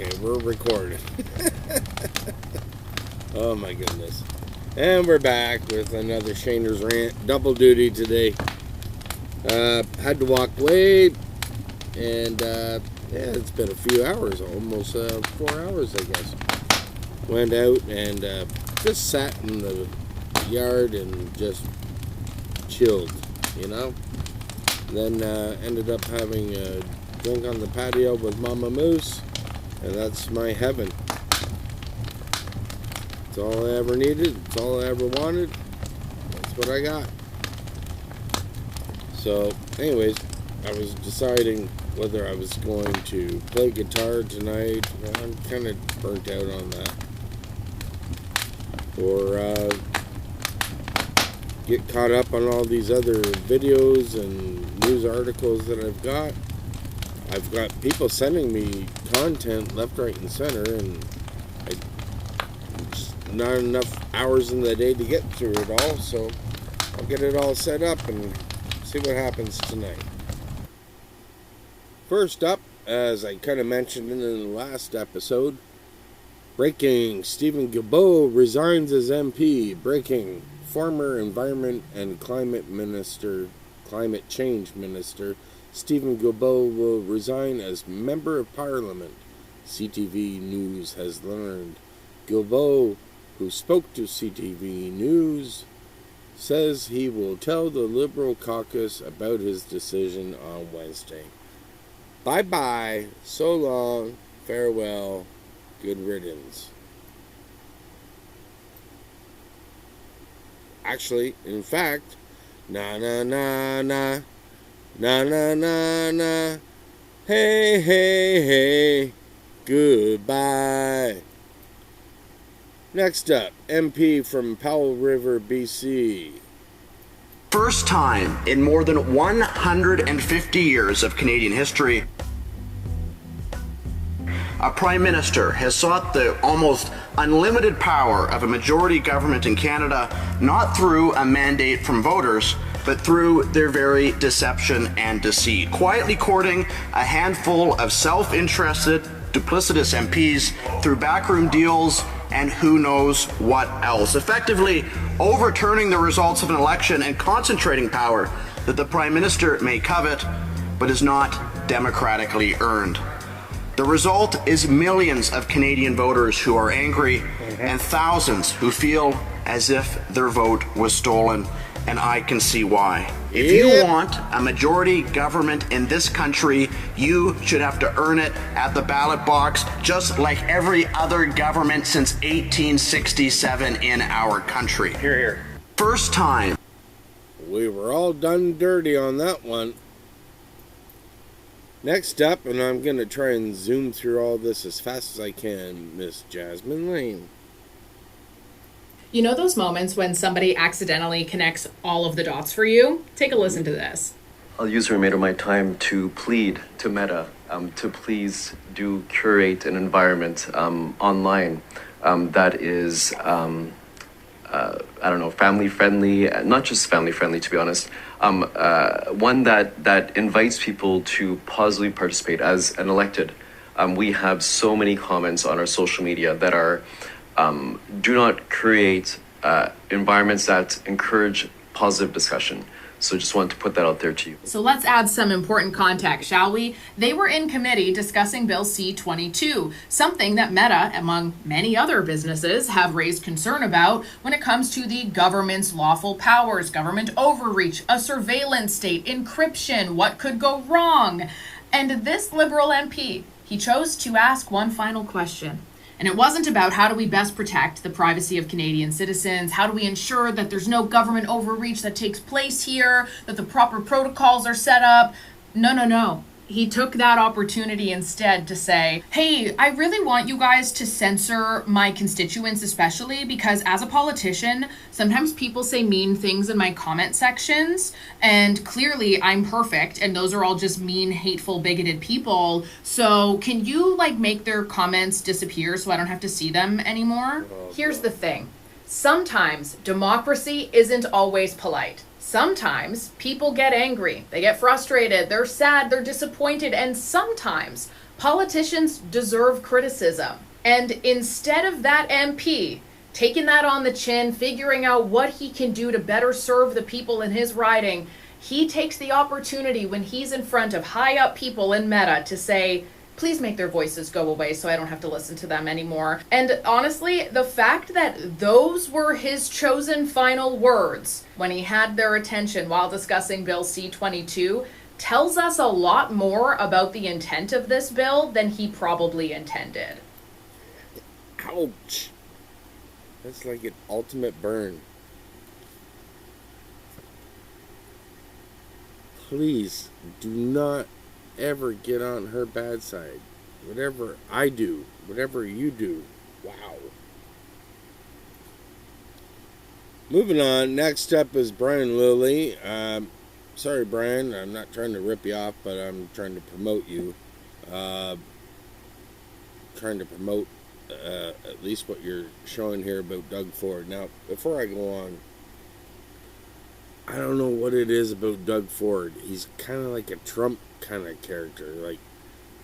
Okay, we're recording. Oh my goodness. And we're back with another Shaner'S Rant. Double duty today. Had to walk late. And yeah, it's been a few hours. Almost 4 hours, I guess. Went out and just sat in the yard and just chilled, you know. Then ended up having a drink on the patio with Mama Moose, and that's my heaven. It's all I ever needed. It's all I ever wanted. That's what I got. So, anyways, I was deciding whether I was going to play guitar tonight. I'm kind of burnt out on that. Or get caught up on all these other videos and news articles that I've got. I've got people sending me content left, right, and center, and just not enough hours in the day to get through it all, so I'll get it all set up and see what happens tonight. First up, as I kind of mentioned in the last episode, breaking, Stephen Guilbeault resigns as MP. Breaking, former Environment and Climate Change Minister Stephen Guilbeault will resign as Member of Parliament, CTV News has learned. Guilbeault, who spoke to CTV News, says he will tell the Liberal caucus about his decision on Wednesday. Bye-bye, so long, farewell, good riddance. Actually, in fact, na-na-na-na, na-na-na-na, hey, hey, hey, goodbye. Next up, MP from Powell River, BC. First time in more than 150 years of Canadian history, a Prime Minister has sought the almost unlimited power of a majority government in Canada, not through a mandate from voters, but through their very deception and deceit, quietly courting a handful of self-interested, duplicitous MPs through backroom deals and who knows what else, effectively overturning the results of an election and concentrating power that the Prime Minister may covet, but is not democratically earned. The result is millions of Canadian voters who are angry and thousands who feel as if their vote was stolen, and I can see why. If you want a majority government in this country, you should have to earn it at the ballot box, just like every other government since 1867 in our country. Hear, hear. First time. We were all done dirty on that one. Next up, and I'm going to try and zoom through all this as fast as I can, Miss Jasmine Lane. You know those moments when somebody accidentally connects all of the dots for you? Take a listen to this. I'll use the remainder of my time to plead to Meta to please do curate an environment online that is, family friendly, not just family friendly, to be honest, one that invites people to positively participate as an elected. We have so many comments on our social media that are, do not create environments that encourage positive discussion. So just wanted to put that out there to you. So let's add some important context, shall we? They were in committee discussing Bill C-22, something that Meta, among many other businesses, have raised concern about when it comes to the government's lawful powers, government overreach, a surveillance state, encryption, what could go wrong? And this Liberal MP, he chose to ask one final question. And it wasn't about how do we best protect the privacy of Canadian citizens, how do we ensure that there's no government overreach that takes place here, that the proper protocols are set up. No. He took that opportunity instead to say, hey, I really want you guys to censor my constituents especially, because as a politician, sometimes people say mean things in my comment sections, and clearly I'm perfect, and those are all just mean, hateful, bigoted people. So can you make their comments disappear so I don't have to see them anymore? Here's the thing. Sometimes democracy isn't always polite. Sometimes people get angry, they get frustrated, they're sad, they're disappointed, and sometimes Politicians deserve criticism. And instead of that MP taking that on the chin, figuring out what he can do to better serve the people in his riding, he takes the opportunity when he's in front of high up people in Meta to say, please make their voices go away so I don't have to listen to them anymore. And honestly, the fact that those were his chosen final words when he had their attention while discussing Bill C-22 tells us a lot more about the intent of this bill than he probably intended. Ouch. That's like an ultimate burn. Please do not ever get on her bad side. Whatever I do, whatever you do. Wow. Moving on. Next up is Brian Lilley. Sorry, Brian. I'm not trying to rip you off, but I'm trying to promote you. Trying to promote at least what you're showing here about Doug Ford. Now, before I go on, I don't know what it is about Doug Ford. He's kind of like a Trump kind of character. Like,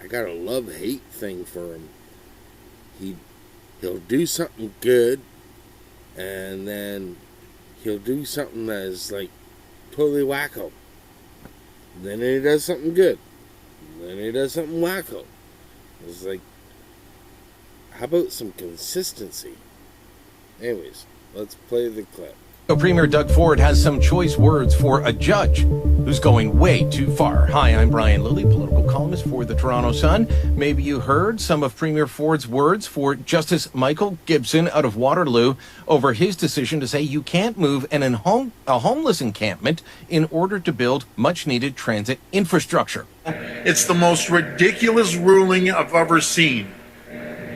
I got a love-hate thing for him. He'll do something good, and then he'll do something that is like totally wacko. Then he does something good. Then he does something wacko. It's like, how about some consistency? Anyways, let's play the clip. Premier Doug Ford has some choice words for a judge who's going way too far. Hi, I'm Brian Lilley, political columnist for the Toronto Sun. Maybe you heard some of Premier Ford's words for Justice Michael Gibson out of Waterloo over his decision to say you can't move a homeless encampment in order to build much-needed transit infrastructure. It's the most ridiculous ruling I've ever seen.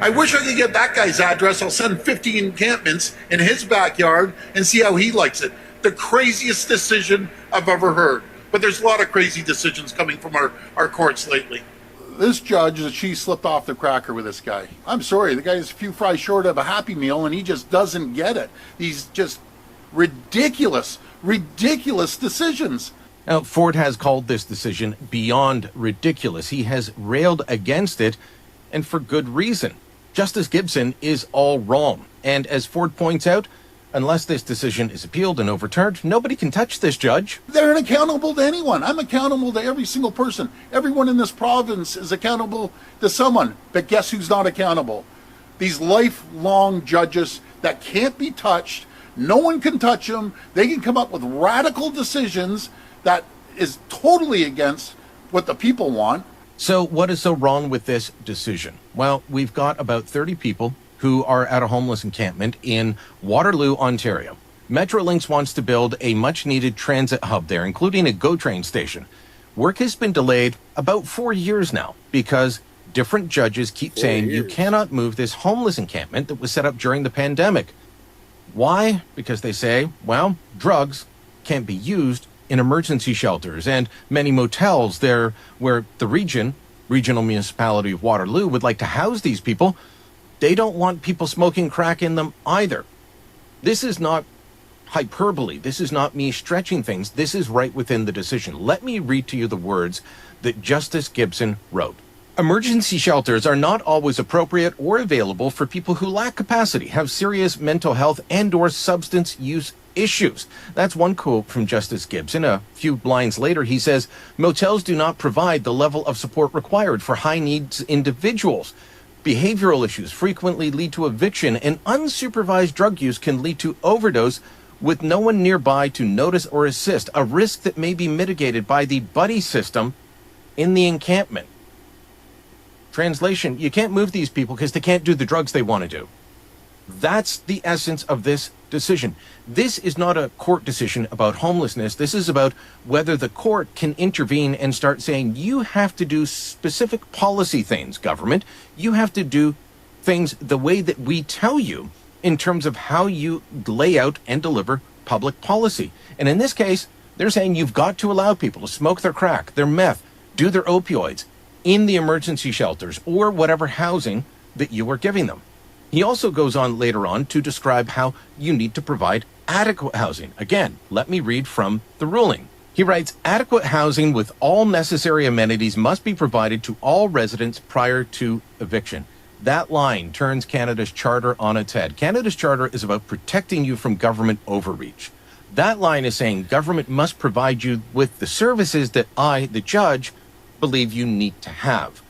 I wish I could get that guy's address. I'll send 50 encampments in his backyard and see how he likes it. The craziest decision I've ever heard. But there's a lot of crazy decisions coming from our courts lately. This judge, she slipped off the cracker with this guy. I'm sorry, the guy's a few fries short of a Happy Meal, and he just doesn't get it. These just ridiculous decisions. Now, Ford has called this decision beyond ridiculous. He has railed against it, and for good reason. Justice Gibson is all wrong. And as Ford points out, unless this decision is appealed and overturned, nobody can touch this judge. They're accountable to anyone. I'm accountable to every single person. Everyone in this province is accountable to someone. But guess who's not accountable? These lifelong judges that can't be touched. No one can touch them. They can come up with radical decisions that is totally against what the people want. So what is so wrong with this decision? Well, we've got about 30 people who are at a homeless encampment in Waterloo, Ontario. Metrolinx wants to build a much-needed transit hub there, including a GO train station. Work has been delayed about 4 years now because different judges keep saying you cannot move this homeless encampment that was set up during the pandemic. Why? Because they say, well, drugs can't be used in emergency shelters and many motels there where the regional municipality of Waterloo would like to house these people. They don't want people smoking crack in them either. This is not hyperbole. This is not me stretching things. This is right within the decision. Let me read to you the words that Justice Gibson wrote. Emergency shelters are not always appropriate or available for people who lack capacity, have serious mental health and/or substance use issues. That's one quote from Justice Gibson. A few lines later, he says, motels do not provide the level of support required for high needs individuals. Behavioral issues frequently lead to eviction, and unsupervised drug use can lead to overdose with no one nearby to notice or assist, a risk that may be mitigated by the buddy system in the encampment. Translation, you can't move these people because they can't do the drugs they want to do. That's the essence of this decision. This is not a court decision about homelessness. This is about whether the court can intervene and start saying, you have to do specific policy things, government. You have to do things the way that we tell you in terms of how you lay out and deliver public policy. And in this case, they're saying you've got to allow people to smoke their crack, their meth, do their opioids in the emergency shelters or whatever housing that you are giving them. He also goes on later on to describe how you need to provide adequate housing. Again, let me read from the ruling. He writes, adequate housing with all necessary amenities must be provided to all residents prior to eviction. That line turns Canada's charter on its head. Canada's charter is about protecting you from government overreach. That line is saying government must provide you with the services that I, the judge, believe you need to have.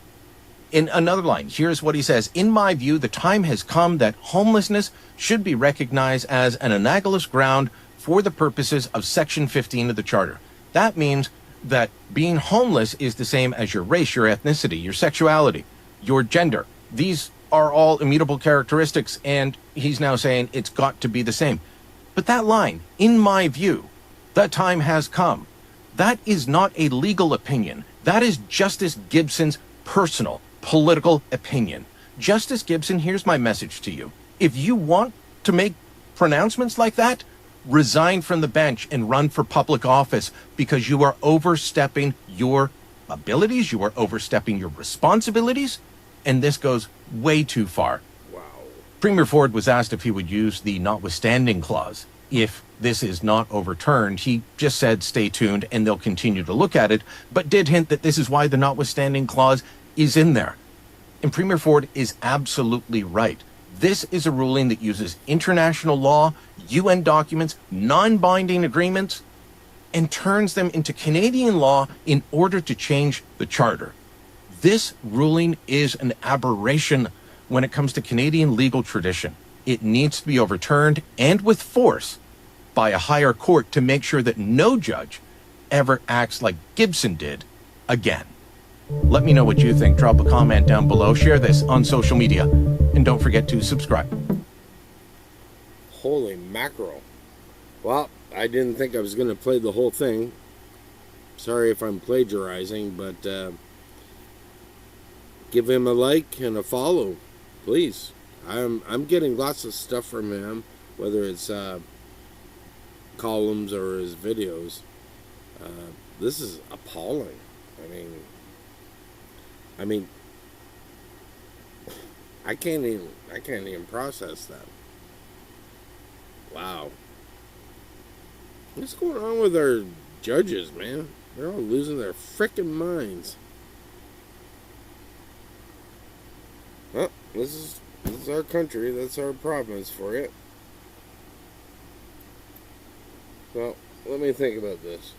In another line, here's what he says. In my view, the time has come that homelessness should be recognized as an analogous ground for the purposes of Section 15 of the Charter. That means that being homeless is the same as your race, your ethnicity, your sexuality, your gender. These are all immutable characteristics, and he's now saying it's got to be the same. But that line, in my view, the time has come, that is not a legal opinion. That is Justice Gibson's personal political opinion. Justice Gibson, here's my message to you. If you want to make pronouncements like that, resign from the bench and run for public office, because you are overstepping your abilities, you are overstepping your responsibilities, and this goes way too far. Wow. Premier Ford was asked if he would use the notwithstanding clause if this is not overturned. He just said stay tuned and they'll continue to look at it, but did hint that this is why the notwithstanding clause is in there. And Premier Ford is absolutely right. This is a ruling that uses international law, UN documents, non-binding agreements, and turns them into Canadian law in order to change the Charter. This ruling is an aberration when it comes to Canadian legal tradition. It needs to be overturned, and with force, by a higher court to make sure that no judge ever acts like Gibson did again. Let me know what you think. Drop a comment down below. Share this on social media. And don't forget to subscribe. Holy mackerel. Well, I didn't think I was going to play the whole thing. Sorry if I'm plagiarizing, but give him a like and a follow, please. I'm getting lots of stuff from him, whether it's columns or his videos. This is appalling. I mean, I can't even process that. Wow. What's going on with our judges, man? They're all losing their frickin' minds. Well, this is our country. That's our province for it. Well, let me think about this.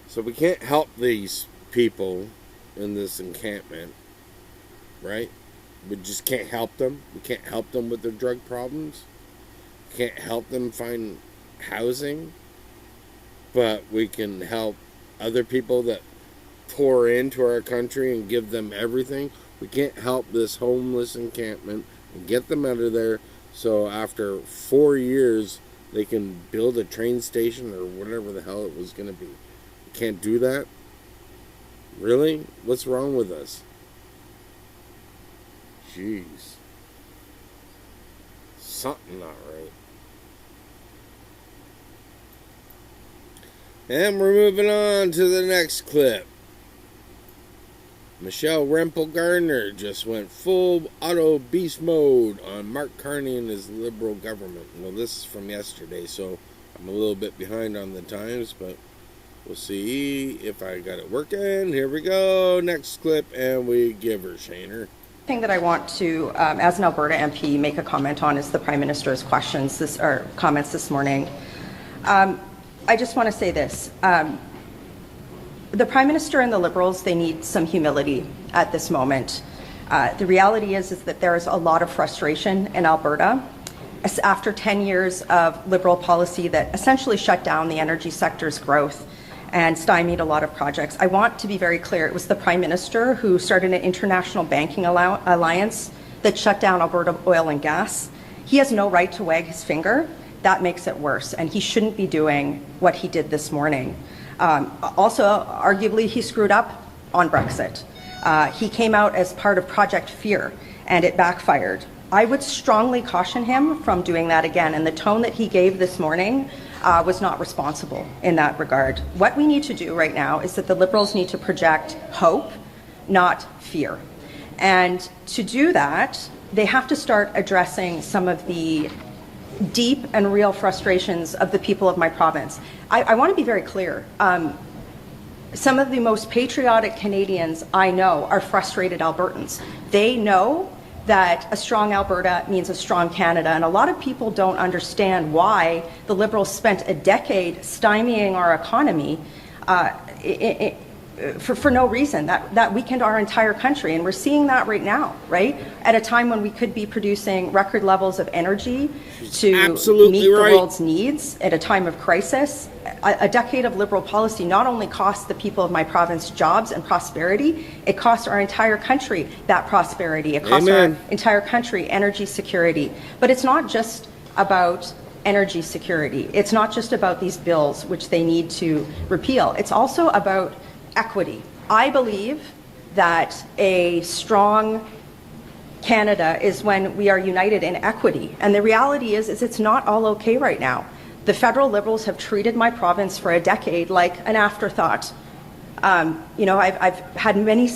So we can't help these people in this encampment, right? We just can't help them. We can't help them with their drug problems. We can't help them find housing. But we can help other people that pour into our country and give them everything. We can't help this homeless encampment and get them out of there, so after 4 years they can build a train station or whatever the hell it was going to be. We can't do that? Really? What's wrong with us? Jeez. Something not right. And we're moving on to the next clip. Michelle Rempel Gardner just went full auto beast mode on Mark Carney and his Liberal government. Well, this is from yesterday, so I'm a little bit behind on the times, but we'll see if I got it working. Here we go. Next clip, and we give her Shaner. The thing that I want to, as an Alberta MP, make a comment on is the Prime Minister's comments this morning. I just want to say this. The Prime Minister and the Liberals, they need some humility at this moment. The reality is that there is a lot of frustration in Alberta after 10 years of Liberal policy that essentially shut down the energy sector's growth and stymied a lot of projects. I want to be very clear. It was the Prime Minister who started an international banking alliance that shut down Alberta oil and gas. He has no right to wag his finger. That makes it worse, and he shouldn't be doing what he did this morning. Also, arguably, he screwed up on Brexit. He came out as part of Project Fear, and it backfired. I would strongly caution him from doing that again, and the tone that he gave this morning was not responsible in that regard. What we need to do right now is that the Liberals need to project hope, not fear. And to do that, they have to start addressing some of the deep and real frustrations of the people of my province. I want to be very clear. Some of the most patriotic Canadians I know are frustrated Albertans. They know that a strong Alberta means a strong Canada, and a lot of people don't understand why the Liberals spent a decade stymieing our economy for no reason. That weakened our entire country, and we're seeing that right now, right? At a time when we could be producing record levels of energy to meet the world's needs at a time of crisis. A decade of Liberal policy not only cost the people of my province jobs and prosperity, it cost our entire country that prosperity. It cost our entire country energy security. But it's not just about energy security. It's not just about these bills which they need to repeal. It's also about equity. I believe that a strong Canada is when we are united in equity. And the reality is it's not all okay right now. The federal Liberals have treated my province for a decade like an afterthought. I've had many,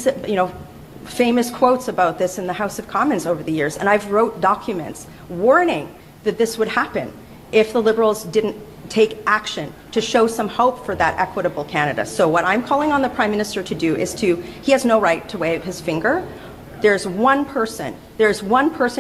famous quotes about this in the House of Commons over the years, and I've wrote documents warning that this would happen if the Liberals didn't take action to show some hope for that equitable Canada. So what I'm calling on the Prime Minister to do is he has no right to wave his finger. There's one person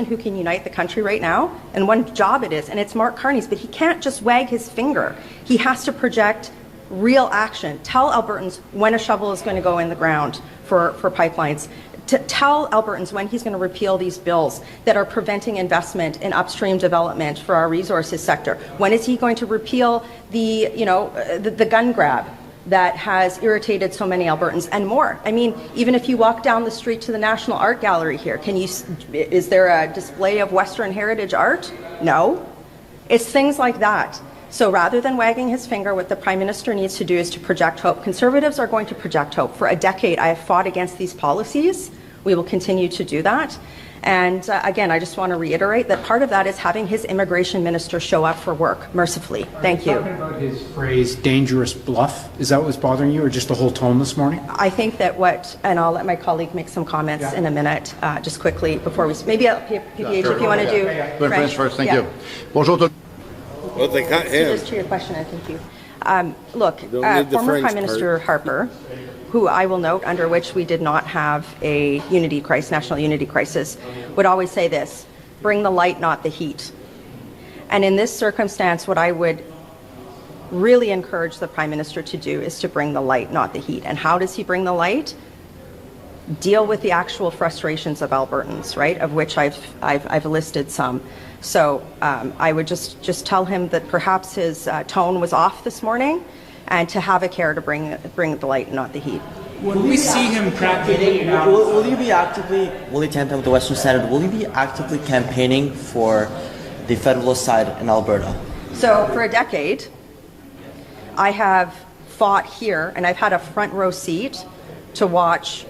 who can unite the country right now, and one job it is, and it's Mark Carney's, but he can't just wag his finger. He has to project real action. Tell Albertans when a shovel is going to go in the ground for pipelines. To tell Albertans when he's going to repeal these bills that are preventing investment in upstream development for our resources sector. When is he going to repeal the gun grab that has irritated so many Albertans, and more? I mean, even if you walk down the street to the National Art Gallery here, is there a display of Western heritage art? No. It's things like that. So rather than wagging his finger, what the Prime Minister needs to do is to project hope. Conservatives are going to project hope. For a decade, I have fought against these policies. We will continue to do that. And again, I just want to reiterate that part of that is having his immigration minister show up for work, mercifully. Thank you. Talking about his phrase, dangerous bluff, is that what's bothering you, or just the whole tone this morning? I think that and I'll let my colleague make some comments in a minute, just quickly before we, maybe PPH, if you want to do French first, thank you. Bonjour. Well, they cut him. So just to your question, I thank you. Look, former Prime Minister Harper, who I will note under which we did not have a national unity crisis, would always say this: bring the light, not the heat. And in this circumstance, what I would really encourage the Prime Minister to do is to bring the light, not the heat. And how does he bring the light? Deal with the actual frustrations of Albertans, right, of which I've listed some. So I would just tell him that perhaps his tone was off this morning, and to have a care to bring the light, not the heat. When we see him practically, will you be actively, Willie Tampa with the Western Standard, will you be actively campaigning for the Federalist side in Alberta? So for a decade, I have fought here, and I've had a front row seat to watch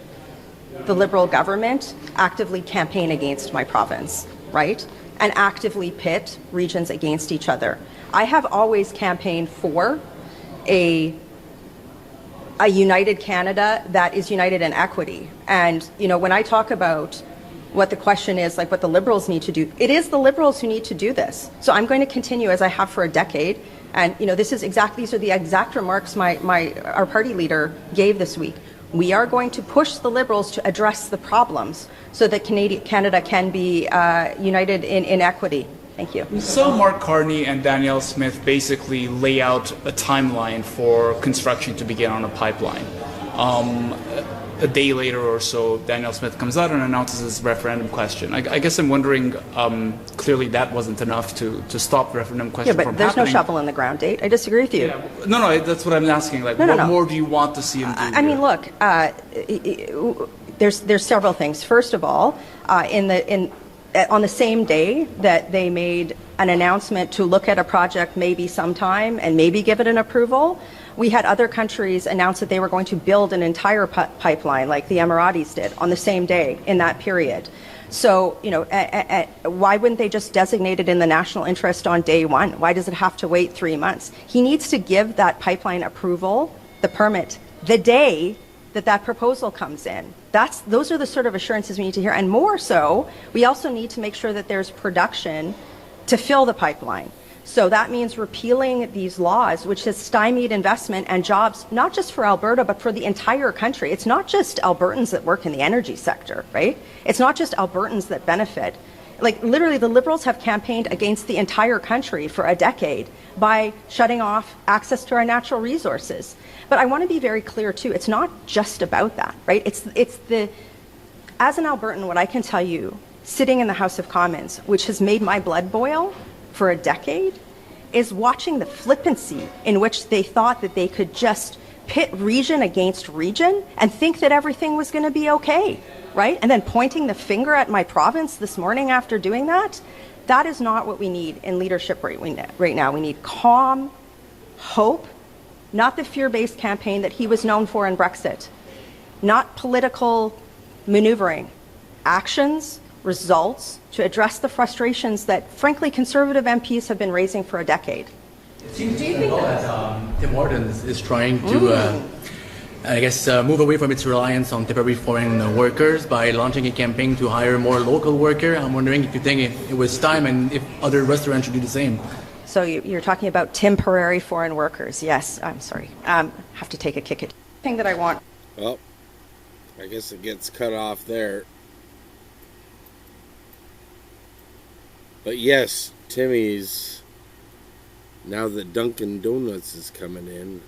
the Liberal government actively campaign against my province, right? And actively pit regions against each other. I have always campaigned for a united Canada that is united in equity. And, when I talk about what the question is, like what the Liberals need to do, it is the Liberals who need to do this. So I'm going to continue, as I have for a decade. And, these are the exact remarks our party leader gave this week. We are going to push the Liberals to address the problems so that Canada can be united in equity. Thank you. We saw Mark Carney and Danielle Smith basically lay out a timeline for construction to begin on a pipeline. A day later or so, Danielle Smith comes out and announces his referendum question. I guess I'm wondering, clearly that wasn't enough to stop the referendum question from happening. Yeah, but there's no shovel in the ground date. I disagree with you. Yeah. No, that's what I'm asking. Like, what more do you want to see him do? I mean, look, there's several things. First of all, on the same day that they made an announcement to look at a project maybe sometime and maybe give it an approval, we had other countries announce that they were going to build an entire pipeline like the Emiratis did on the same day in that period. So, why wouldn't they just designate it in the national interest on day one? Why does it have to wait 3 months? He needs to give that pipeline approval, the permit, the day that proposal comes in. Those are the sort of assurances we need to hear. And more so, we also need to make sure that there's production to fill the pipeline. So that means repealing these laws, which has stymied investment and jobs, not just for Alberta, but for the entire country. It's not just Albertans that work in the energy sector, right? It's not just Albertans that benefit. Like, literally, the Liberals have campaigned against the entire country for a decade by shutting off access to our natural resources. But I want to be very clear, too, it's not just about that, right? It's the, as an Albertan, what I can tell you, sitting in the House of Commons, which has made my blood boil for a decade, is watching the flippancy in which they thought that they could just pit region against region and think that everything was going to be okay, right? And then pointing the finger at my province this morning after doing that, that is not what we need in leadership right now. We need calm, hope, not the fear-based campaign that he was known for in Brexit, not political maneuvering, actions, results to address the frustrations that, frankly, Conservative MPs have been raising for a decade. It seems that Tim Hortons is trying to, move away from its reliance on temporary foreign workers by launching a campaign to hire more local workers. I'm wondering if you think it was time and if other restaurants should do the same. So you're talking about temporary foreign workers. Yes, I'm sorry. Have to take a kick at thing that I want. Well, I guess it gets cut off there. But yes, Timmy's, now that Dunkin' Donuts is coming in,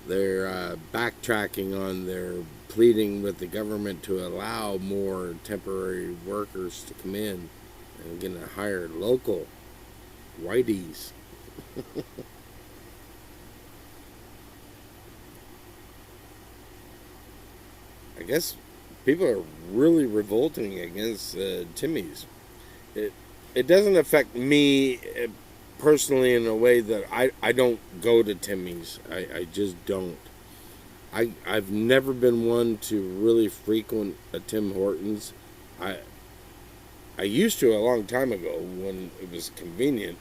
they're backtracking on their pleading with the government to allow more temporary workers to come in and going to hire local whiteys. I guess people are really revolting against Timmy's. It doesn't affect me personally in a way that I don't go to Timmy's. I just don't. I've never been one to really frequent a Tim Hortons. I used to a long time ago when it was convenient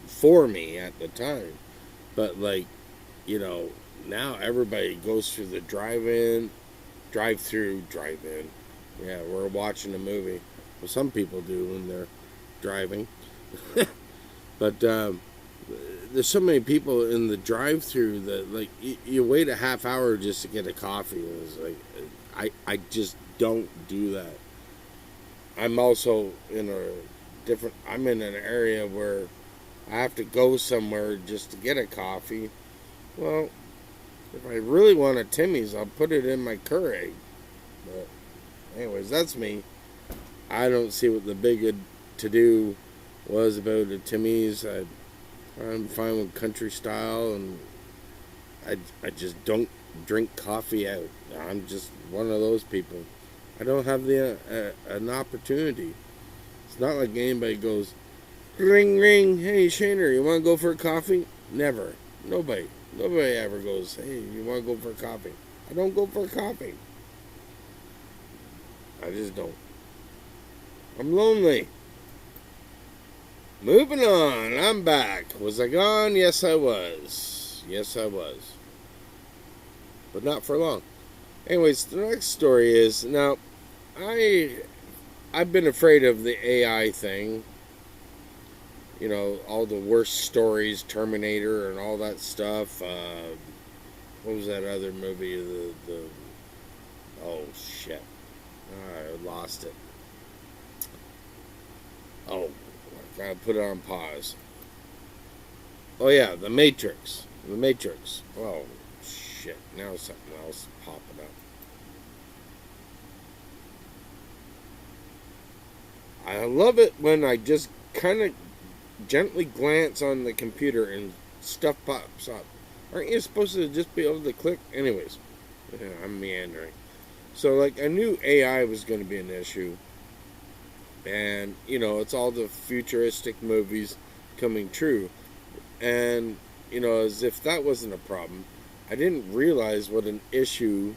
for me at the time. But like, you know, now everybody goes through the drive-through, drive-in. Yeah, we're watching a movie. Well, some people do when they're driving. But there's so many people in the drive-through that, like, you wait a half hour just to get a coffee. It's like, I just don't do that. I'm also in I'm in an area where I have to go somewhere just to get a coffee. Well, if I really want a Timmy's, I'll put it in my Keurig. But anyways, that's me. I don't see what the big to-do was about a Timmy's. I'm fine with country style, and I just don't drink coffee out. I'm just one of those people. I don't have an opportunity. It's not like anybody goes, ring, ring, hey, Shaner, you want to go for a coffee? Never. Nobody ever goes, hey, you want to go for a coffee? I don't go for a coffee. I just don't. I'm lonely. Moving on. I'm back. Was I gone? Yes, I was. Yes, I was. But not for long. Anyways, the next story is, now, I've been afraid of the AI thing. You know, all the worst stories, Terminator and all that stuff. What was that other movie? Oh, shit. I lost it. Oh, I gotta put it on pause. Oh yeah, The Matrix. The Matrix. Oh, shit. Now something else popping up. I love it when I just kind of gently glance on the computer and stuff pops up. Aren't you supposed to just be able to click? Anyways, yeah, I'm meandering. So, like, I knew AI was going to be an issue. And, you know, it's all the futuristic movies coming true. And, you know, as if that wasn't a problem, I didn't realize what an issue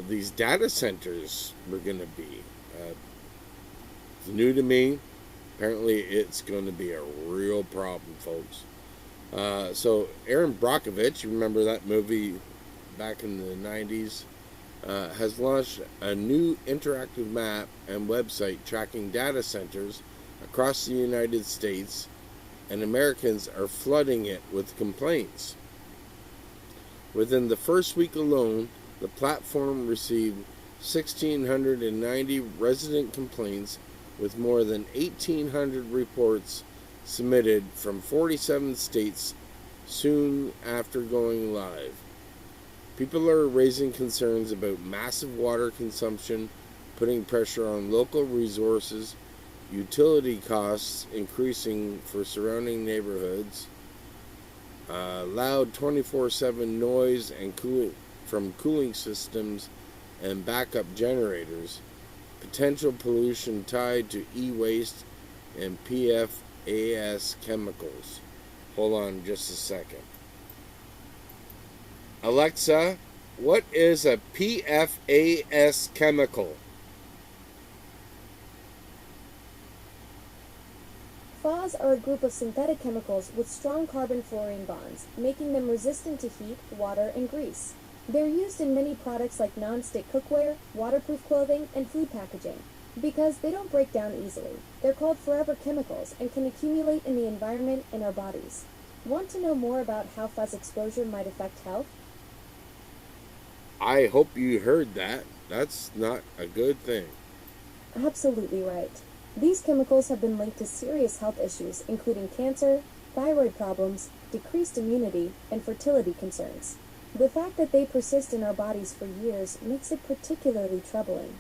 these data centers were going to be. It's new to me. Apparently, it's going to be a real problem, folks. So, Aaron Brockovich, you remember that movie back in the 90s? Has launched a new interactive map and website tracking data centers across the United States, and Americans are flooding it with complaints. Within the first week alone, the platform received 1,690 resident complaints, with more than 1,800 reports submitted from 47 states soon after going live. People are raising concerns about massive water consumption, putting pressure on local resources, utility costs increasing for surrounding neighborhoods, loud 24/7 noise and from cooling systems and backup generators, potential pollution tied to e-waste and PFAS chemicals. Hold on just a second. Alexa, what is a PFAS chemical? FAS are a group of synthetic chemicals with strong carbon-fluorine bonds, making them resistant to heat, water, and grease. They're used in many products like non-stick cookware, waterproof clothing, and food packaging. Because they don't break down easily, they're called forever chemicals and can accumulate in the environment and our bodies. Want to know more about how FAS exposure might affect health? I hope you heard that. That's not a good thing. Absolutely right. These chemicals have been linked to serious health issues, including cancer, thyroid problems, decreased immunity, and fertility concerns. The fact that they persist in our bodies for years makes it particularly troubling.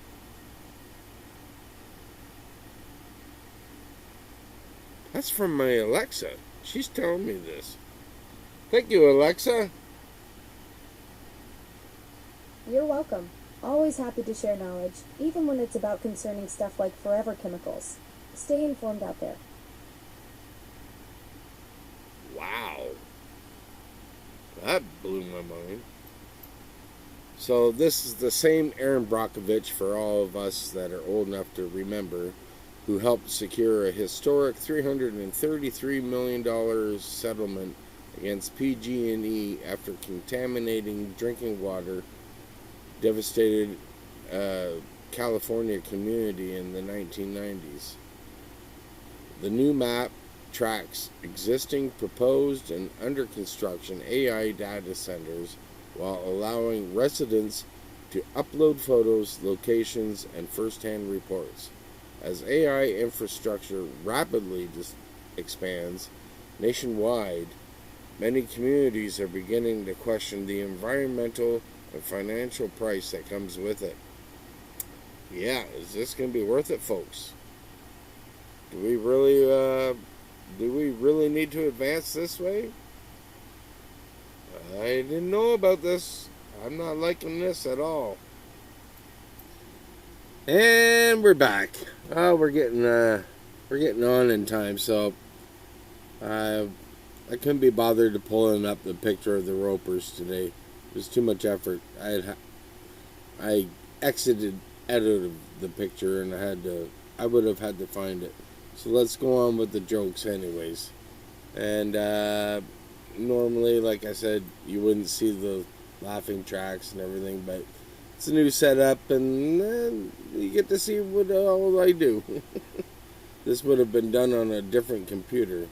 That's from my Alexa. She's telling me this. Thank you, Alexa. You're welcome. Always happy to share knowledge, even when it's about concerning stuff like forever chemicals. Stay informed out there. Wow. That blew my mind. So this is the same Aaron Brockovich, for all of us that are old enough to remember, who helped secure a historic $333 million settlement against PG&E after contaminating drinking water devastated California community in the 1990s. The new map tracks existing, proposed, and under construction AI data centers while allowing residents to upload photos, locations, and first-hand reports. As AI infrastructure rapidly expands nationwide, many communities are beginning to question the environmental and financial price that comes with it. Yeah, is this going to be worth it, folks? Do we really need to advance this way? I didn't know about this. I'm not liking this at all. And we're back. Oh, we're getting on in time, so I couldn't be bothered to pulling up the picture of the ropers today. It was too much effort. I exited out of the picture, and I would have had to find it. So let's go on with the jokes anyways. And normally, like I said, you wouldn't see the laughing tracks and everything, but it's a new setup, and you get to see what all I do. This would have been done on a different computer,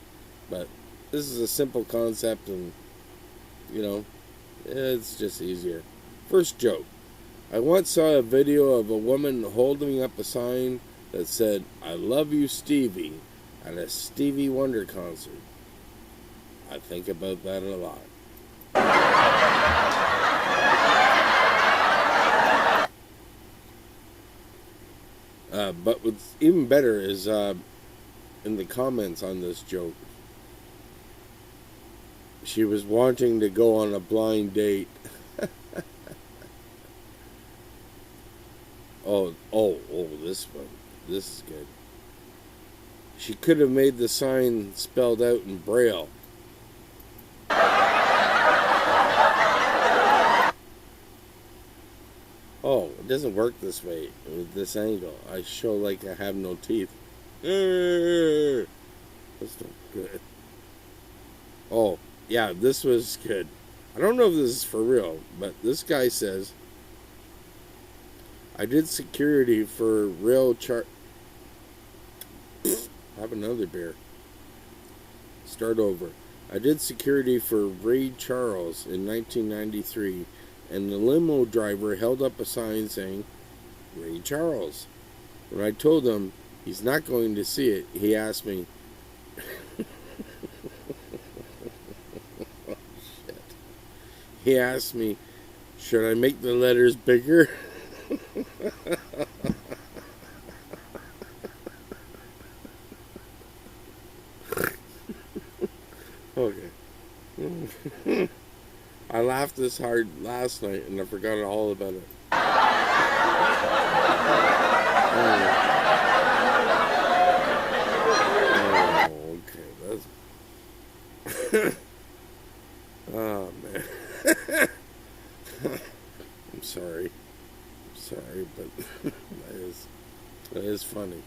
but this is a simple concept, and it's just easier. First joke. I once saw a video of a woman holding up a sign that said, "I love you, Stevie," at a Stevie Wonder concert. I think about that a lot. But what's even better is in the comments on this joke. She was wanting to go on a blind date. Oh, this one. This is good. She could have made the sign spelled out in BRIAL. Oh, it doesn't work this way with this angle. I show like I have no teeth. That's not good. Oh, yeah, this was good. I don't know if this is for real, but this guy says, I did security for rail chart. Have another beer. Start over. I did security for Ray Charles in 1993, and the limo driver held up a sign saying, Ray Charles. When I told him he's not going to see it, he asked me, oh, shit. He asked me, should I make the letters bigger? Okay. I laughed this hard last night and I forgot all about it. Oh, okay. That's... oh, man. I'm sorry. I'm sorry, but that is funny.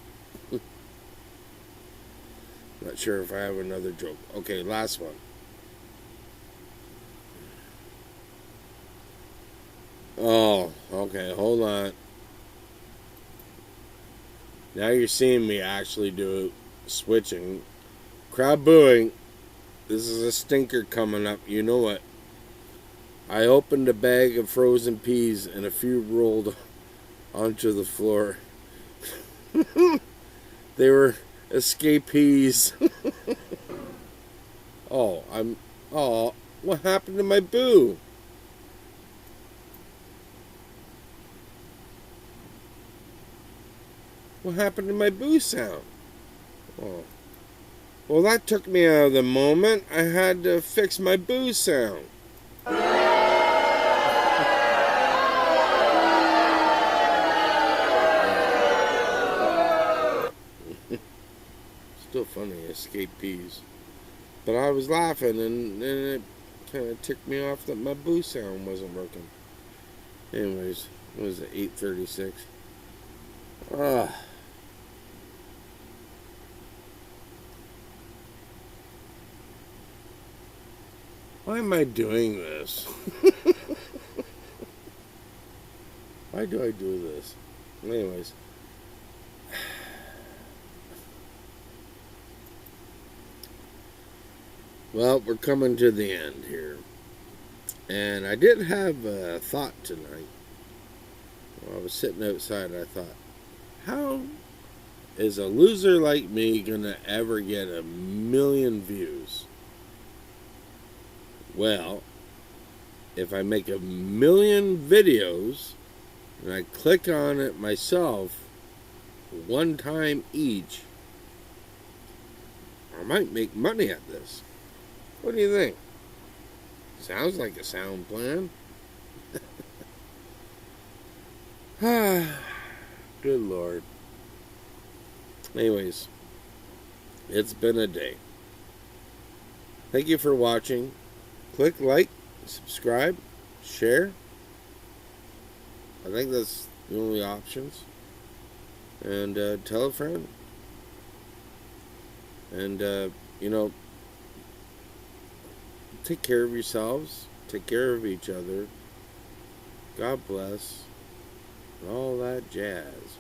Not sure if I have another joke. Okay, last one. Oh, okay, hold on. Now you're seeing me actually do it. Switching. Crowd booing. This is a stinker coming up. You know what? I opened a bag of frozen peas and a few rolled onto the floor. They were escapees. Oh, what happened to my boo? What happened to my boo sound? Oh. Well, that took me out of the moment. I had to fix my boo sound. Still funny, escapees. But I was laughing, and it kind of ticked me off that my boo sound wasn't working. Anyways, what was it, 8:36? Why am I doing this? Why do I do this? Anyways. Well, we're coming to the end here. And I did have a thought tonight. While I was sitting outside, I thought, how is a loser like me gonna ever get 1 million views? Well, if I make 1 million videos and I click on it myself one time each, I might make money at this. What do you think? Sounds like a sound plan. Good Lord. Anyways, it's been a day. Thank you for watching. Click like, subscribe, share. I think that's the only options. And tell a friend. And, take care of yourselves. Take care of each other. God bless. And all that jazz.